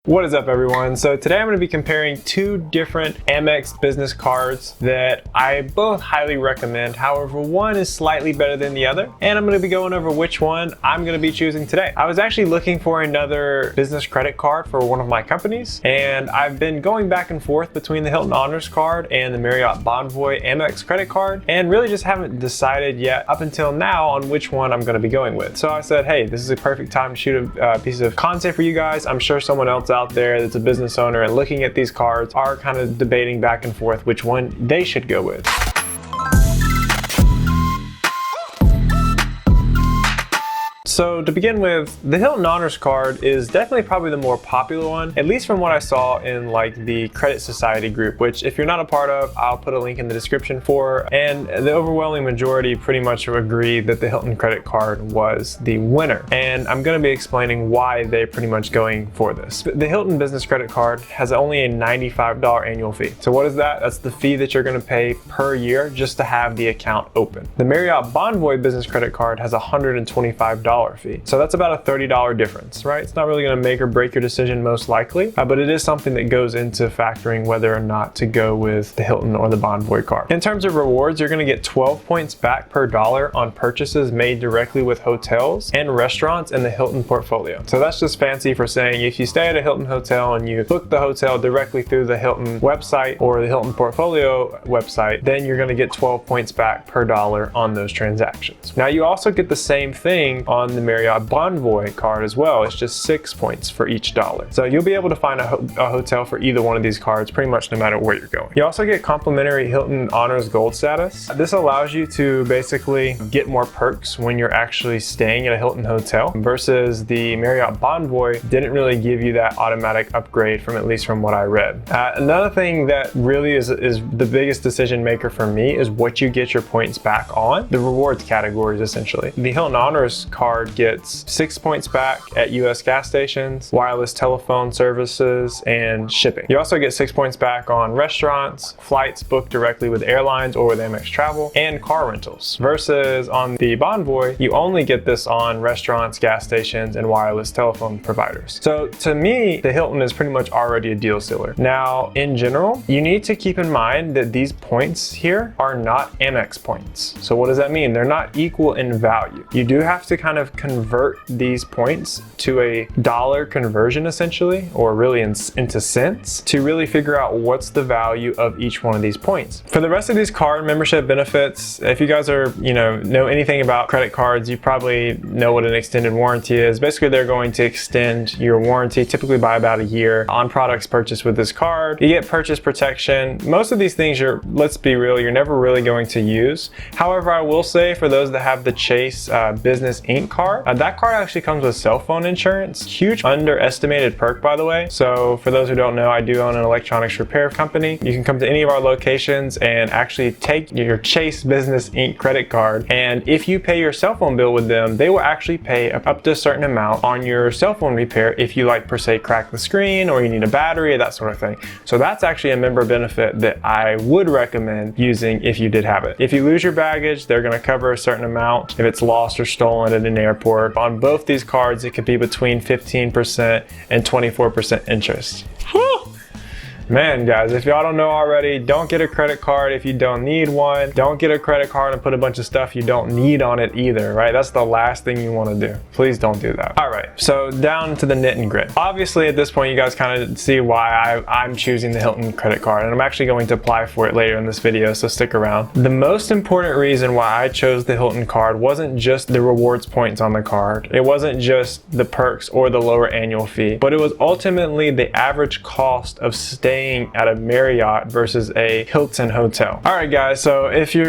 What is up, everyone? So today I'm going to be comparing two different Amex business cards that I both highly recommend. However, one is slightly better than the other, and I'm going to be going over which one I'm going to be choosing today. I was actually looking for another business credit card for one of my companies, and I've been going back and forth between the Hilton Honors card and the Marriott Bonvoy Amex Credit card, and really just haven't decided yet up until now on which one I'm going to be going with. So I said, hey, this is a perfect time to shoot a piece of content for you guys. I'm sure someone else out there that's a business owner and looking at these cards are kind of debating back and forth which one they should go with. So to begin with, the Hilton Honors card is definitely probably the more popular one, at least from what I saw in like the Credit Society group, which if you're not a part of, I'll put a link in the description for. And the overwhelming majority pretty much agree that the Hilton credit card was the winner. And I'm going to be explaining why they're pretty much going for this. The Hilton business credit card has only a $95 annual fee. So what is that? That's the fee that you're going to pay per year just to have the account open. The Marriott Bonvoy business credit card has a $125 fee. So that's about a $30 difference, right? It's not really going to make or break your decision most likely, but it is something that goes into factoring whether or not to go with the Hilton or the Bonvoy card. In terms of rewards, you're going to get 12 points back per dollar on purchases made directly with hotels and restaurants in the Hilton portfolio. So that's just fancy for saying if you stay at a Hilton hotel and you book the hotel directly through the Hilton website or the Hilton portfolio website, then you're going to get 12 points back per dollar on those transactions. Now you also get the same thing on the Marriott Bonvoy card as well. It's just 6 points for each dollar. So you'll be able to find a hotel for either one of these cards pretty much no matter where you're going. You also get complimentary Hilton Honors Gold status. This allows you to basically get more perks when you're actually staying at a Hilton hotel versus the Marriott Bonvoy didn't really give you that automatic upgrade at least from what I read. Another thing that really is the biggest decision maker for me is what you get your points back on. The rewards categories essentially. The Hilton Honors card gets 6 points back at US gas stations, wireless telephone services, and shipping. You also get 6 points back on restaurants, flights booked directly with airlines or with Amex Travel, and car rentals. Versus on the Bonvoy, you only get this on restaurants, gas stations, and wireless telephone providers. So to me, the Hilton is pretty much already a deal sealer. Now, in general, you need to keep in mind that these points here are not Amex points. So what does that mean? They're not equal in value. You do have to kind of convert these points to a dollar conversion essentially, or really into cents, to really figure out what's the value of each one of these points. For the rest of these card membership benefits, if you guys are, know anything about credit cards, you probably know what an extended warranty is. Basically, they're going to extend your warranty typically by about a year on products purchased with this card. You get purchase protection. Most of these things let's be real, you're never really going to use. However, I will say for those that have the Chase Business Inc. card, that card actually comes with cell phone insurance. Huge underestimated perk, by the way. So for those who don't know, I do own an electronics repair company. You can come to any of our locations and actually take your Chase Business Inc. credit card, and if you pay your cell phone bill with them, they will actually pay up to a certain amount on your cell phone repair if you per se crack the screen or you need a battery, that sort of thing. So that's actually a member benefit that I would recommend using if you did have it. If you lose your baggage, they're going to cover a certain amount if it's lost or stolen at an airport. On both these cards, it could be between 15% and 24% interest. Man, guys, if y'all don't know already, don't get a credit card if you don't need one. Don't get a credit card and put a bunch of stuff you don't need on it either, right? That's the last thing you want to do. Please don't do that. All right, so down to the nit and grit. Obviously, at this point, you guys kind of see why I'm choosing the Hilton credit card, and I'm actually going to apply for it later in this video, so stick around. The most important reason why I chose the Hilton card wasn't just the rewards points on the card. It wasn't just the perks or the lower annual fee, but it was ultimately the average cost of staying at a Marriott versus a Hilton hotel. All right, guys, so if you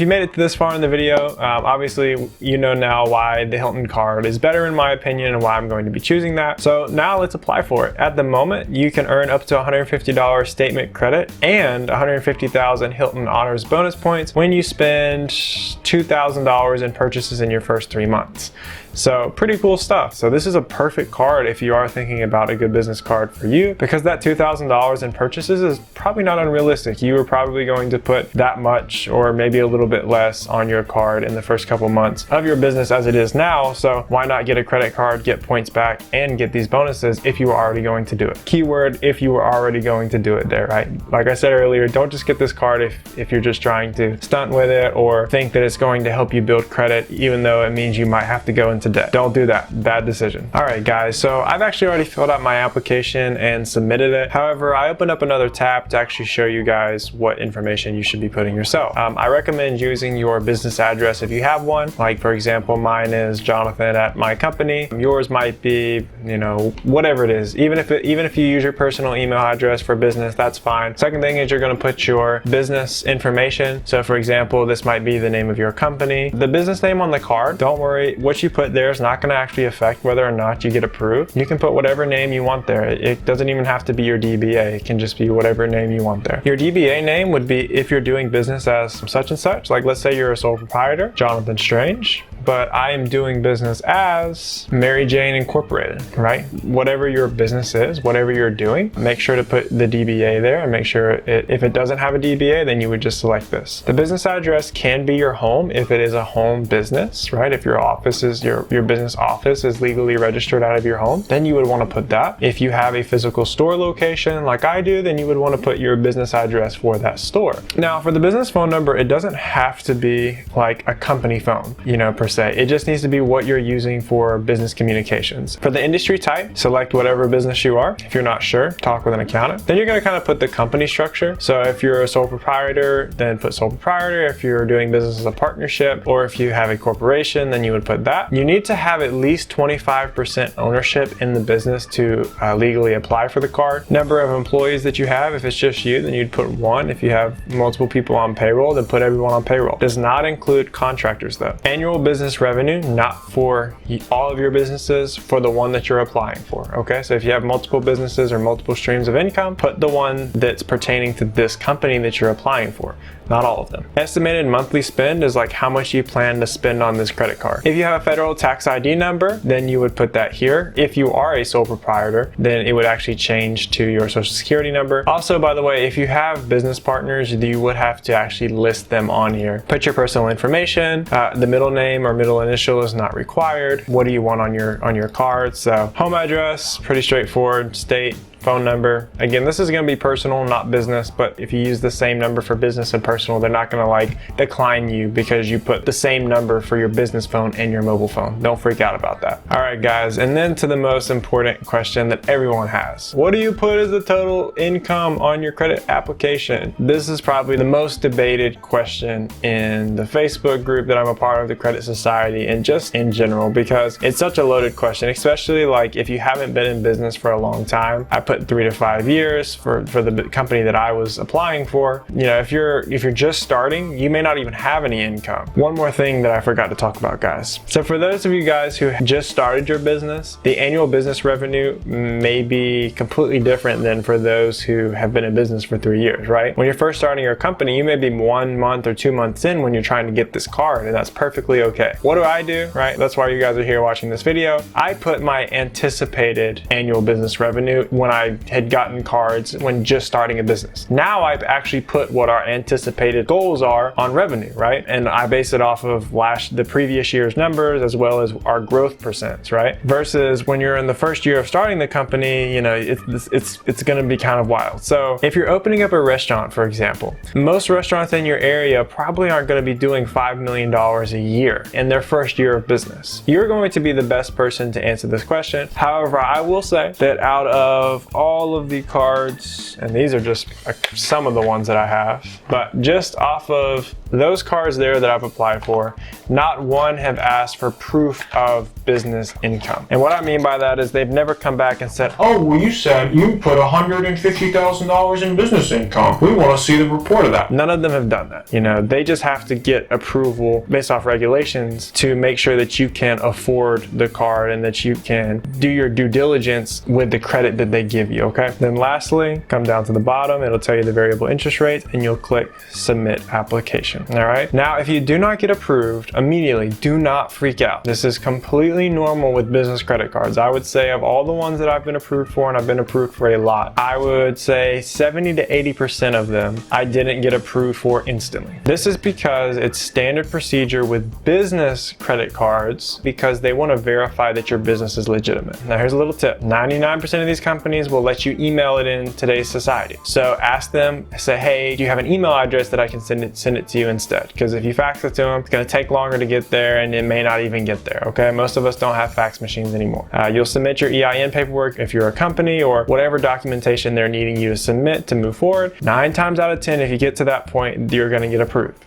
made it this far in the video, obviously you know now why the Hilton card is better in my opinion and why I'm going to be choosing that. So now let's apply for it. At the moment, you can earn up to $150 statement credit and 150,000 Hilton Honors bonus points when you spend $2,000 in purchases in your first 3 months. So pretty cool stuff. So this is a perfect card if you are thinking about a good business card for you, because that $2,000 in purchases is probably not unrealistic. You are probably going to put that much or maybe a little bit less on your card in the first couple months of your business as it is now. So why not get a credit card, get points back, and get these bonuses if you were already going to do it? Keyword, if you were already going to do it there, right? Like I said earlier, don't just get this card if you're just trying to stunt with it or think that it's going to help you build credit, even though it means you might have to go into debt. Don't do that. Bad decision. All right, guys. So I've actually already filled out my application and submitted it. However, I opened up another tab to actually show you guys what information you should be putting yourself. I recommend using your business address if you have one. Like for example, mine is Jonathan at my company. Yours might be, you know, whatever it is. Even if you use your personal email address for business, that's fine. Second thing is you're going to put your business information. So for example, this might be the name of your company. The business name on the card, don't worry, what you put there is not going to actually affect whether or not you get approved. You can put whatever name you want there. It doesn't even have to be your DBA. It can just be whatever name you want there. Your DBA name would be if you're doing business as such and such. Like let's say you're a sole proprietor, Jonathan Strange, but I am doing business as Mary Jane Incorporated, right? Whatever your business is, whatever you're doing, make sure to put the DBA there and make sure if it doesn't have a DBA, then you would just select this. The business address can be your home if it is a home business, right? If your office is your business office is legally registered out of your home, then you would want to put that. If you have a physical store location like I do, then you would want to put your business address for that store. Now for the business phone number, it doesn't have to be like a company phone, you know, per se. It just needs to be what you're using for business communications. For the industry type, select whatever business you are. If you're not sure, talk with an accountant. Then you're going to kind of put the company structure. So if you're a sole proprietor, then put sole proprietor. If you're doing business as a partnership, or if you have a corporation, then you would put that. You need to have at least 25% ownership in the business to legally apply for the card. Number of employees that you have, if it's just you, then you'd put 1. If you have multiple people on payroll, then put everyone on payroll. Does not include contractors though. Annual business revenue, not for all of your businesses, for the one that you're applying for. Okay, so if you have multiple businesses or multiple streams of income, put the one that's pertaining to this company that you're applying for, not all of them. Estimated monthly spend is like how much you plan to spend on this credit card. If you have a federal tax ID number, then you would put that here. If you are a sole proprietor, then it would actually change to your social security number. Also, by the way, if you have business partners, you would have to actually list them on here. Put your personal information. The middle name or middle initial is not required. What do you want on your card? So home address, pretty straightforward. State, phone number. Again, this is going to be personal, not business, but if you use the same number for business and personal, they're not going to like decline you because you put the same number for your business phone and your mobile phone. Don't freak out about that. All right, guys. And then to the most important question that everyone has. What do you put as the total income on your credit application? This is probably the most debated question in the Facebook group that I'm a part of, the Credit Society, and just in general, because it's such a loaded question, especially like if you haven't been in business for a long time. I put 3 to 5 years for the company that I was applying for. You know, if you're just starting, you may not even have any income. One more thing that I forgot to talk about, guys. So for those of you guys who just started your business, the annual business revenue may be completely different than for those who have been in business for 3 years, right? When you're first starting your company, you may be 1 month or 2 months in when you're trying to get this card, and that's perfectly okay. What do? Right? That's why you guys are here watching this video. I put my anticipated annual business revenue when I had gotten cards when just starting a business. Now I've actually put what our anticipated goals are on revenue, right? And I base it off of the previous year's numbers as well as our growth percents, right? Versus when you're in the first year of starting the company, you know, it's going to be kind of wild. So if you're opening up a restaurant, for example, most restaurants in your area probably aren't going to be doing $5 million a year in their first year of business. You're going to be the best person to answer this question. However, I will say that out of all of the cards, and these are just some of the ones that I have, but just off of those cards there that I've applied for, not one have asked for proof of business income. And what I mean by that is they've never come back and said, oh, well, you said you put $150,000 in business income. We want to see the report of that. None of them have done that. You know, they just have to get approval based off regulations to make sure that you can afford the card and that you can do your due diligence with the credit that they give give you, okay? Then lastly, come down to the bottom, it'll tell you the variable interest rate, and you'll click submit application. All right. Now, if you do not get approved immediately, do not freak out. This is completely normal with business credit cards. I would say of all the ones that I've been approved for, and I've been approved for a lot, I would say 70 to 80% of them I didn't get approved for instantly. This is because it's standard procedure with business credit cards because they want to verify that your business is legitimate. Now, here's a little tip. 99% of these companies will let you email it in today's society. So ask them, say, hey, do you have an email address that I can send it to you instead? Because if you fax it to them, it's going to take longer to get there and it may not even get there, okay? Most of us don't have fax machines anymore. You'll submit your EIN paperwork if you're a company or whatever documentation they're needing you to submit to move forward. 9 times out of 10, if you get to that point, you're going to get approved.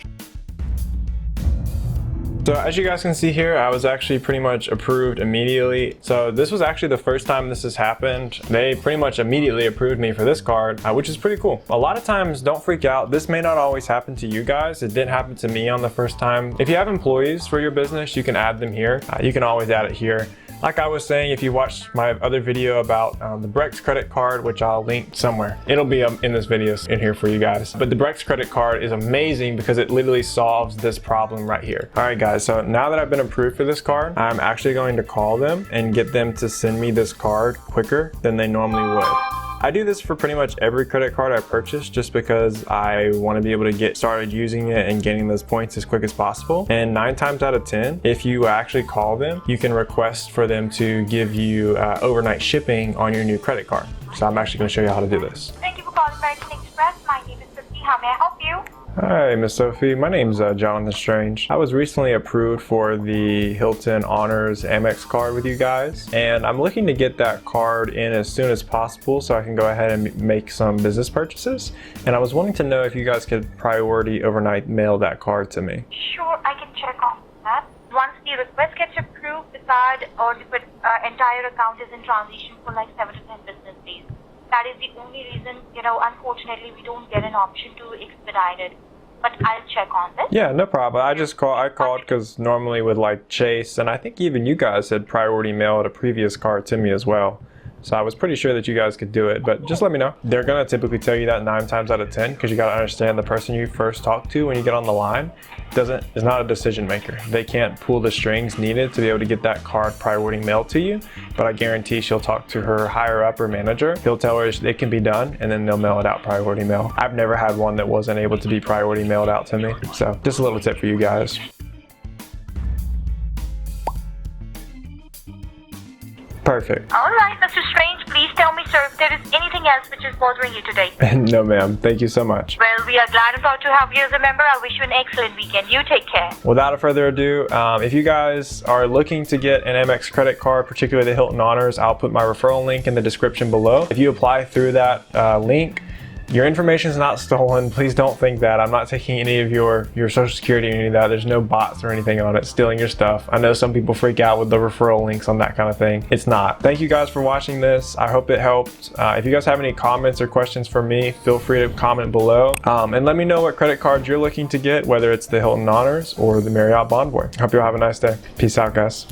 So as you guys can see here, I was actually pretty much approved immediately. So this was actually the first time this has happened. They pretty much immediately approved me for this card, which is pretty cool. A lot of times, don't freak out. This may not always happen to you guys. It didn't happen to me on the first time. If you have employees for your business, you can add them here. You can always add it here. Like I was saying, if you watched my other video about the Brex credit card, which I'll link somewhere, it'll be in this video in here for you guys. But the Brex credit card is amazing because it literally solves this problem right here. All right, guys, so now that I've been approved for this card, I'm actually going to call them and get them to send me this card quicker than they normally would. I do this for pretty much every credit card I purchase just because I want to be able to get started using it and getting those points as quick as possible. And 9 times out of 10, if you actually call them, you can request for them to give you overnight shipping on your new credit card. So I'm actually going to show you how to do this. Thank you for calling American Express. My name is Sophie. How may I help you? Hi, Miss Sophie. My name's Jonathan Strange. I was recently approved for the Hilton Honors Amex card with you guys, and I'm looking to get that card in as soon as possible so I can go ahead and make some business purchases. And I was wanting to know if you guys could priority overnight mail that card to me. Sure, I can check on that. Once the request gets approved, the card or the entire account is in transition for like 7 to 10 business days. That is the only reason, unfortunately, we don't get an option to expedite it. But I'll check on this. Yeah, no problem. I called because normally with like Chase, and I think even you guys had priority mailed a previous card to me as well. So I was pretty sure that you guys could do it, but just let me know. They're gonna typically tell you that 9 times out of 10 because you gotta understand the person you first talk to when you get on the line is not a decision maker. They can't pull the strings needed to be able to get that card priority mailed to you, but I guarantee she'll talk to her higher up or manager. He'll tell her it can be done and then they'll mail it out priority mail. I've never had one that wasn't able to be priority mailed out to me. So just a little tip for you guys. Perfect. All right, Mr. Strange, please tell me, sir, if there is anything else which is bothering you today. No, ma'am. Thank you so much. Well, we are glad and proud to have you as a member. I wish you an excellent weekend. You take care. Without further ado, if you guys are looking to get an Amex credit card, particularly the Hilton Honors, I'll put my referral link in the description below. If you apply through that link, your information is not stolen. Please don't think that. I'm not taking any of your social security or any of that. There's no bots or anything on it stealing your stuff. I know some people freak out with the referral links on that kind of thing. It's not. Thank you guys for watching this. I hope it helped. If you guys have any comments or questions for me, feel free to comment below. And let me know what credit cards you're looking to get, whether it's the Hilton Honors or the Marriott Bonvoy. Hope you all have a nice day. Peace out, guys.